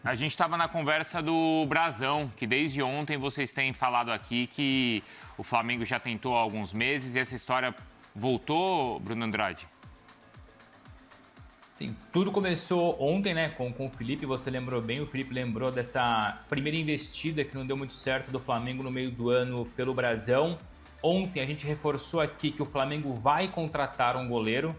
A gente estava na conversa do Brasão, que desde ontem vocês têm falado aqui que o Flamengo já tentou há alguns meses e essa história voltou, Bruno Andrade? Sim, tudo começou ontem, né, com o Felipe, você lembrou bem, o Felipe lembrou dessa primeira investida que não deu muito certo do Flamengo no meio do ano pelo Brasão. Ontem a gente reforçou aqui que o Flamengo vai contratar um goleiro.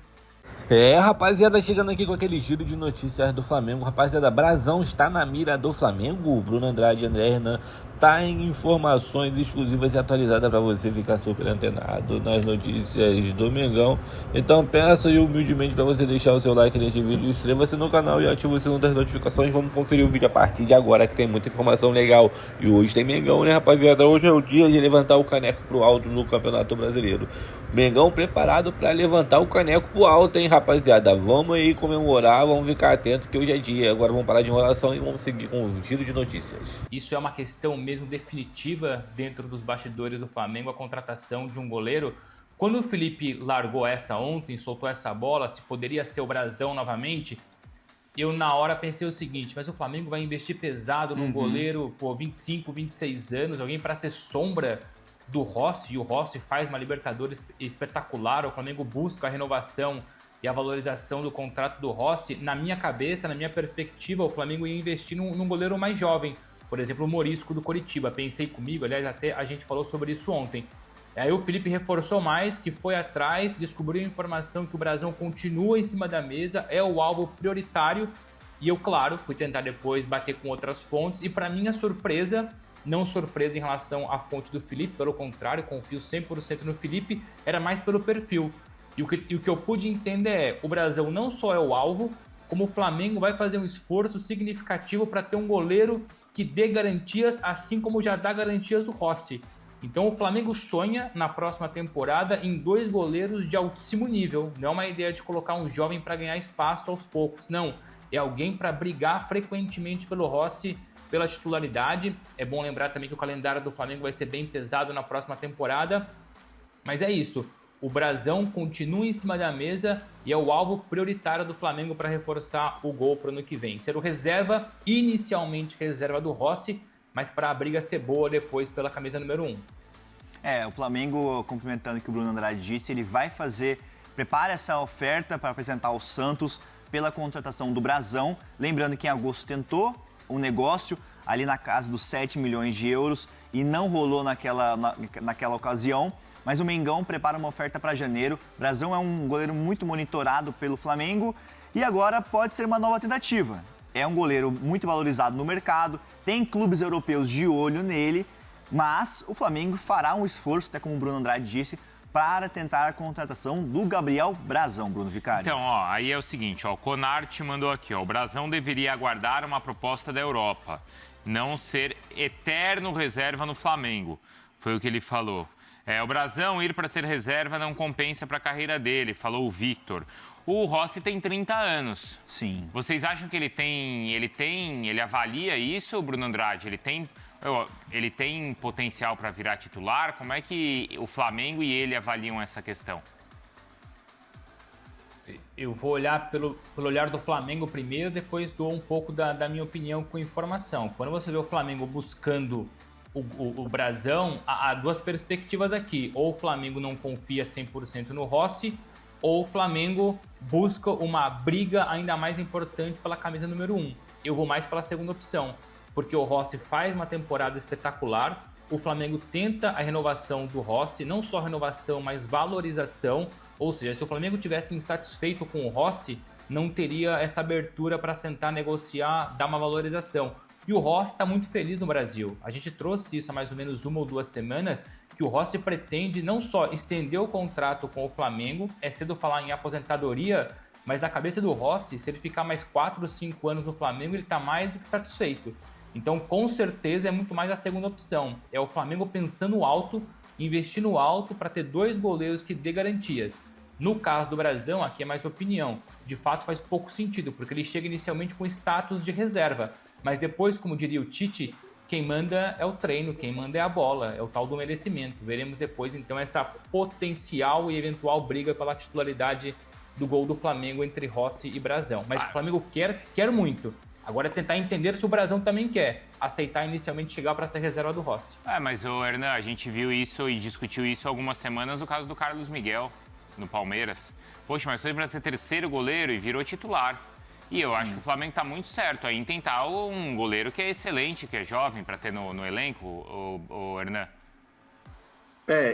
Rapaziada, chegando aqui com aquele giro de notícias do Flamengo. Rapaziada, Brasão está na mira do Flamengo. Bruno Andrade e André Hernan tá em informações exclusivas e atualizadas para você ficar super antenado nas notícias do Mengão. Então peço humildemente para você deixar o seu like neste vídeo, inscreva-se no canal e ative o sininho das notificações. Vamos conferir o vídeo a partir de agora, que tem muita informação legal. E hoje tem Mengão, né, rapaziada? Hoje é o dia de levantar o caneco pro alto no Campeonato Brasileiro. Mengão preparado para levantar o caneco pro alto, hein, rapaziada? Vamos aí comemorar, vamos ficar atento que hoje é dia. Agora vamos parar de enrolação e vamos seguir com o giro de notícias. Isso é uma questão mesmo definitiva dentro dos bastidores do Flamengo, a contratação de um goleiro. Quando o Felipe largou essa ontem, soltou essa bola, se poderia ser o Brasão novamente, eu na hora pensei o seguinte, mas o Flamengo vai investir pesado num goleiro, 25, 26 anos, alguém para ser sombra do Rossi, e o Rossi faz uma Libertadores espetacular, o Flamengo busca a renovação e a valorização do contrato do Rossi. Na minha cabeça, na minha perspectiva, o Flamengo ia investir num goleiro mais jovem, por exemplo, o Morisco do Coritiba. Pensei comigo, aliás, até a gente falou sobre isso ontem. Aí o Felipe reforçou mais, que foi atrás, descobriu a informação que o Brasão continua em cima da mesa, é o alvo prioritário, e eu, claro, fui tentar depois bater com outras fontes, e para minha surpresa, não surpresa em relação à fonte do Felipe, pelo contrário, confio 100% no Felipe, era mais pelo perfil. E o que eu pude entender é, o Brasão não só é o alvo, como o Flamengo vai fazer um esforço significativo para ter um goleiro que dê garantias, assim como já dá garantias o Rossi. Então o Flamengo sonha na próxima temporada em 2 goleiros de altíssimo nível. Não é uma ideia de colocar um jovem para ganhar espaço aos poucos, não. É alguém para brigar frequentemente pelo Rossi, pela titularidade. É bom lembrar também que o calendário do Flamengo vai ser bem pesado na próxima temporada. Mas é isso. O Brasão continua em cima da mesa e é o alvo prioritário do Flamengo para reforçar o gol para o ano que vem. Ser o reserva, inicialmente reserva do Rossi, mas para a briga ser boa depois pela camisa número 1. O Flamengo, complementando o que o Bruno Andrade disse, ele vai prepara essa oferta para apresentar ao Santos pela contratação do Brasão. Lembrando que em agosto tentou um negócio ali na casa dos 7 milhões de euros e não rolou naquela ocasião. Mas o Mengão prepara uma oferta para janeiro. Brasão é um goleiro muito monitorado pelo Flamengo e agora pode ser uma nova tentativa. É um goleiro muito valorizado no mercado, tem clubes europeus de olho nele, mas o Flamengo fará um esforço, até como o Bruno Andrade disse, para tentar a contratação do Gabriel Brasão, Bruno Vicari. Então, aí é o seguinte, o Conarte mandou aqui, o Brasão deveria aguardar uma proposta da Europa, não ser eterno reserva no Flamengo, foi o que ele falou. O Brasão ir para ser reserva não compensa para a carreira dele, falou o Victor. O Rossi tem 30 anos. Sim. Vocês acham que ele avalia isso, Bruno Andrade? Ele tem potencial para virar titular? Como é que o Flamengo e ele avaliam essa questão? Eu vou olhar pelo olhar do Flamengo primeiro, depois dou um pouco da minha opinião com informação. Quando você vê o Flamengo buscando o Brasão, há 2 perspectivas aqui. Ou o Flamengo não confia 100% no Rossi, ou o Flamengo busca uma briga ainda mais importante pela camisa número 1. Eu vou mais pela segunda opção, porque o Rossi faz uma temporada espetacular, o Flamengo tenta a renovação do Rossi, não só renovação, mas valorização, ou seja, se o Flamengo tivesse insatisfeito com o Rossi, não teria essa abertura para sentar, negociar, dar uma valorização. E o Rossi está muito feliz no Brasil. A gente trouxe isso há mais ou menos 1 ou 2 semanas, que o Rossi pretende não só estender o contrato com o Flamengo, é cedo falar em aposentadoria, mas na cabeça do Rossi, se ele ficar mais 4 ou 5 anos no Flamengo, ele está mais do que satisfeito. Então, com certeza, é muito mais a segunda opção. É o Flamengo pensando alto, investindo alto para ter 2 goleiros que dê garantias. No caso do Brasão, aqui é mais opinião. De fato, faz pouco sentido, porque ele chega inicialmente com status de reserva. Mas depois, como diria o Tite, quem manda é o treino, quem manda é a bola, é o tal do merecimento. Veremos depois, então, essa potencial e eventual briga pela titularidade do gol do Flamengo entre Rossi e Brasão. Mas o Flamengo quer muito. Agora é tentar entender se o Brasão também quer aceitar inicialmente chegar para ser reserva do Rossi. Mas, Hernan, a gente viu isso e discutiu isso há algumas semanas no caso do Carlos Miguel, no Palmeiras. Poxa, mas foi para ser terceiro goleiro e virou titular. E eu acho que o Flamengo está muito certo aí em tentar um goleiro que é excelente, que é jovem, para ter no elenco, o Hernan.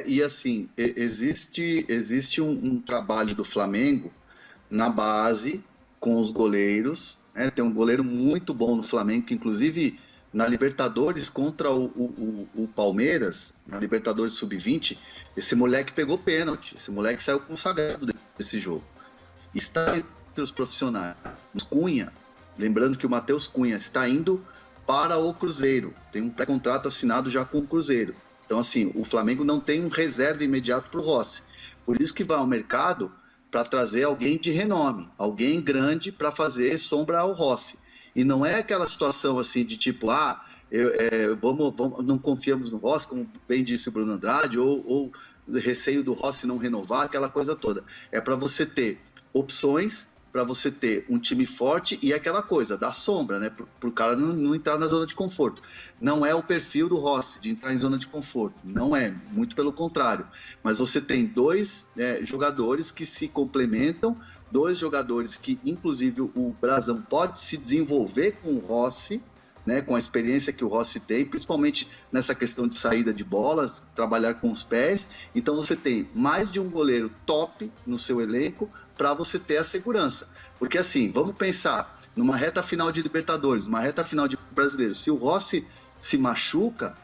E assim, existe um trabalho do Flamengo na base com os goleiros, né? Tem um goleiro muito bom no Flamengo, que inclusive na Libertadores contra o Palmeiras, na Libertadores Sub-20, esse moleque pegou pênalti, esse moleque saiu consagrado desse jogo. Está entre os profissionais. O Cunha, lembrando que o Matheus Cunha está indo para o Cruzeiro, tem um pré-contrato assinado já com o Cruzeiro. Então, assim, o Flamengo não tem um reserva imediato para o Rossi. Por isso que vai ao mercado para trazer alguém de renome, alguém grande para fazer sombra ao Rossi. E não é aquela situação assim de tipo, não confiamos no Rossi, como bem disse o Bruno Andrade, ou receio do Rossi não renovar, aquela coisa toda. É para você ter opções, para você ter um time forte e aquela coisa, da sombra, né? Para o cara não entrar na zona de conforto. Não é o perfil do Rossi de entrar em zona de conforto, não é, muito pelo contrário. Mas você tem dois jogadores que se complementam, dois jogadores que, inclusive, o Brasão pode se desenvolver com o Rossi, né, com a experiência que o Rossi tem, principalmente nessa questão de saída de bolas, trabalhar com os pés. Então você tem mais de um goleiro top no seu elenco para você ter a segurança. Porque assim, vamos pensar, numa reta final de Libertadores, numa reta final de Brasileiro, se o Rossi se machuca,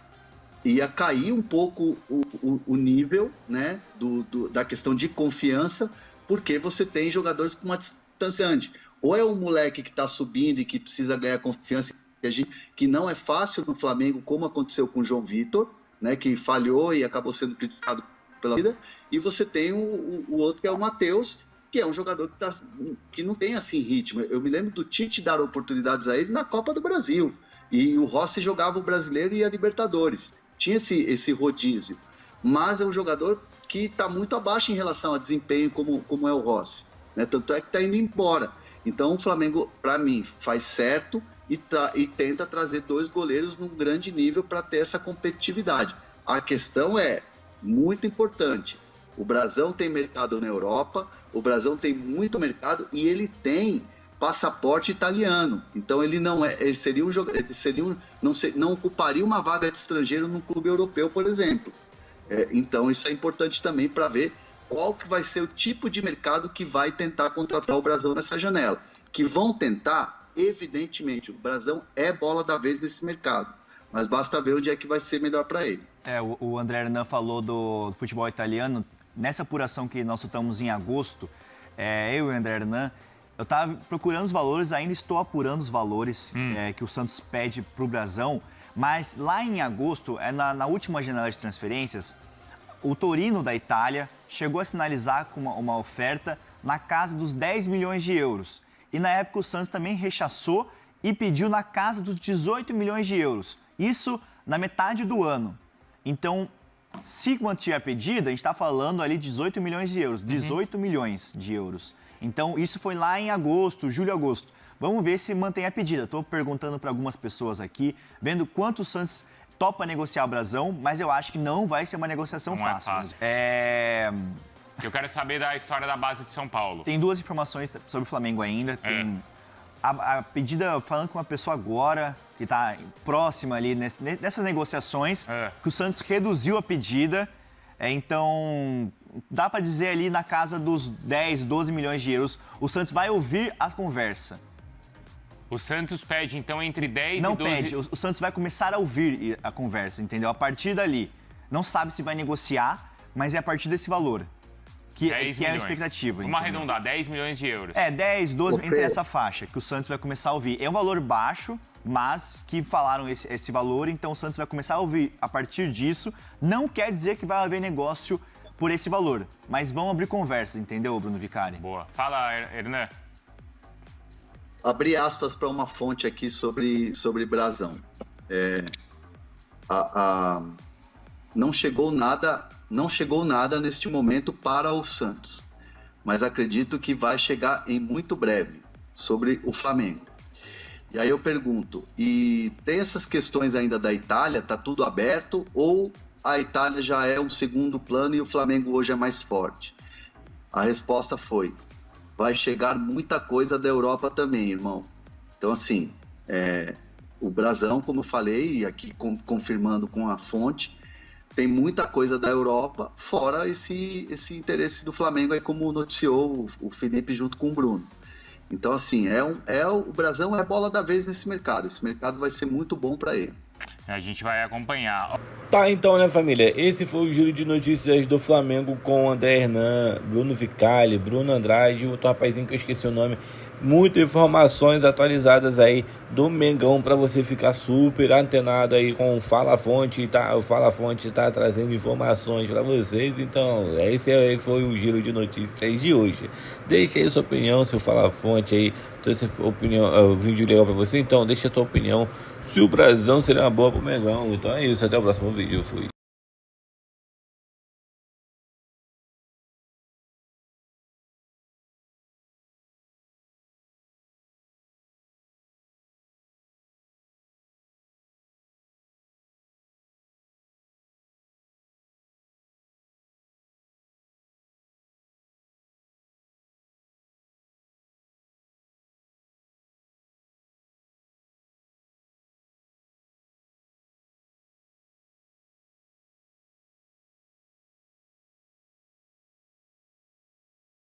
ia cair um pouco o nível, né, da questão de confiança, porque você tem jogadores com uma distância grande. Ou é um moleque que está subindo e que precisa ganhar confiança, que não é fácil no Flamengo, como aconteceu com o João Vitor, né, que falhou e acabou sendo criticado pela vida, e você tem o outro que é o Matheus, que é um jogador que não tem assim ritmo. Eu me lembro do Tite dar oportunidades a ele na Copa do Brasil, e o Rossi jogava o Brasileiro e a Libertadores, tinha esse rodízio, mas é um jogador que está muito abaixo em relação a desempenho como é o Rossi, né? Tanto é que está indo embora. Então o Flamengo, para mim, faz certo e tenta trazer dois goleiros num grande nível para ter essa competitividade. A questão é muito importante. O Brasão tem mercado na Europa, o Brasão tem muito mercado e ele tem passaporte italiano. Então ele não ocuparia uma vaga de estrangeiro num clube europeu, por exemplo. Então isso é importante também para ver qual que vai ser o tipo de mercado que vai tentar contratar o Brasão nessa janela. Que vão tentar, evidentemente, o Brasão é bola da vez nesse mercado, mas basta ver onde é que vai ser melhor para ele. O André Hernan falou do futebol italiano. Nessa apuração que nós soltamos em agosto, eu e o André Hernan, eu estava procurando os valores, ainda estou apurando os valores que o Santos pede para o Brasão, mas lá em agosto, na última janela de transferências, o Torino da Itália chegou a sinalizar com uma oferta na casa dos 10 milhões de euros. E na época o Santos também rechaçou e pediu na casa dos 18 milhões de euros. Isso na metade do ano. Então, se mantiver a pedida, a gente está falando ali de 18 milhões de euros. 18 milhões de euros. Então, isso foi lá em agosto, julho, agosto. Vamos ver se mantém a pedida. Estou perguntando para algumas pessoas aqui, vendo quanto o Santos topa negociar o Brasão, mas eu acho que não vai ser uma negociação fácil. Não é fácil. Eu quero saber da história da base de São Paulo. Tem duas informações sobre o Flamengo ainda. Tem a pedida, falando com uma pessoa agora, que está próxima ali nessas negociações, que o Santos reduziu a pedida. Então, dá para dizer ali na casa dos 10, 12 milhões de euros. O Santos vai ouvir a conversa. O Santos pede, então, entre 10 Não e 12... Não pede, o Santos vai começar a ouvir a conversa, entendeu? A partir dali. Não sabe se vai negociar, mas é a partir desse valor. Que é a expectativa. Vamos arredondar, 10 milhões de euros. 10, 12, entre essa faixa, que o Santos vai começar a ouvir. É um valor baixo, mas que falaram esse valor, então o Santos vai começar a ouvir a partir disso. Não quer dizer que vai haver negócio por esse valor, mas vão abrir conversa, entendeu, Bruno Vicari? Boa. Fala, Hernan. Abri aspas para uma fonte aqui sobre Brasão. Não chegou nada neste momento para o Santos, mas acredito que vai chegar em muito breve sobre o Flamengo. E aí eu pergunto, e tem essas questões ainda da Itália, tá tudo aberto, ou a Itália já é um segundo plano e o Flamengo hoje é mais forte? A resposta foi, vai chegar muita coisa da Europa também, irmão. Então, assim, o Brasão, como eu falei, e aqui confirmando com a fonte, tem muita coisa da Europa, fora esse interesse do Flamengo, aí como noticiou o Felipe junto com o Bruno. Então, assim, o Brasão é a bola da vez nesse mercado. Esse mercado vai ser muito bom para ele. A gente vai acompanhar. Tá, então, né, família? Esse foi o giro de notícias do Flamengo com André Hernan, Bruno Vicali, Bruno Andrade e outro rapazinho que eu esqueci o nome. Muitas informações atualizadas aí do Mengão para você ficar super antenado aí com o Fala Fonte, tá? O Fala Fonte tá trazendo informações para vocês. Então, esse aí foi o giro de notícias de hoje. Deixa aí sua opinião, se o Fala Fonte aí trouxe opinião, vídeo legal para você. Então, deixa a sua opinião se o Brasão seria uma boa pro Mengão. Então é isso, até o próximo vídeo. Fui.